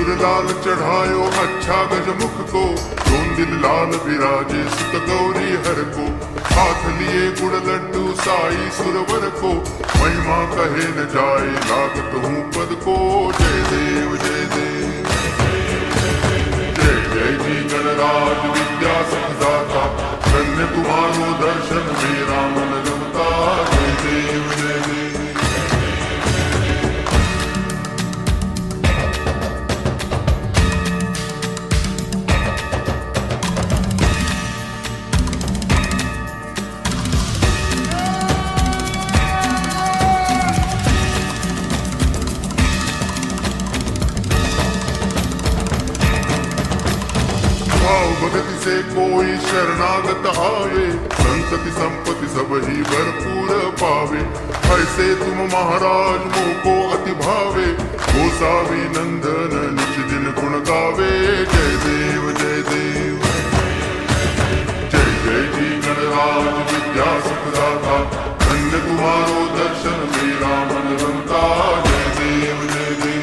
लाल चढ़ायो अच्छा गजमुख को, दोन दिल लाल विराजे सुत गौरी हर को। हाथ लिए गुड़ लड्डू साई सुरवर को, महिमा कहे न जाए लागत हूँ पद को। जय देव जय देव जय जय जी गणराज विद्या सुखदाता, धन्य तुम्हारो दर्शन मेरा मन रमता। जय देव जय देव भगति से कोई शरणागत आवे, संतति संपत्ति सब ही भरपूर पावे। ऐसे तुम महाराज मोको अति भावे, गोसावी नंदन निज दिन गुण गावे। जय देव जय देव जय जय जी गणराज विद्या सुखदाता, धन्य तुम्हारो दर्शन मेरा मन रमता। जय देव जय देव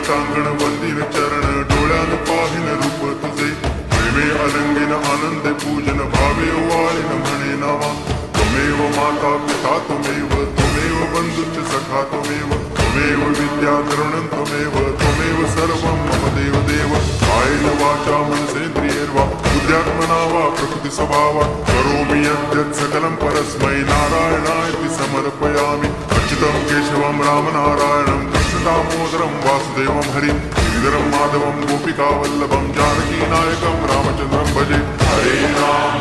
टांगण वंदिन चरण, डोळ्यान पाहिन रूप तुझे। प्रेमे अलंगिन आनंद पूजन, भावे वाळीन म्हणे नावा। त्वमेव माता पिता त्वमेव, त्वमेव बंधुश्च सखा त्वमेव, त्वमेव विद्या द्रवणं त्वमेव, त्वमेव सर्वं मम देव देव। कायेन वाचा मनसेन्द्रियैर्वा बुद्ध्यात्मना वा प्रकृति स्वभावात्, करोमि यद्यत् सकलं परस्मै नारायणाय समर्पयामि। अच्युतं केशवं रामनारायणं दामोदरं वासुदेवं हरिं, गिरिधरं माधवं गोपिकावल्लभं, जानकीनायकं रामचन्द्रं भजे। हरे राम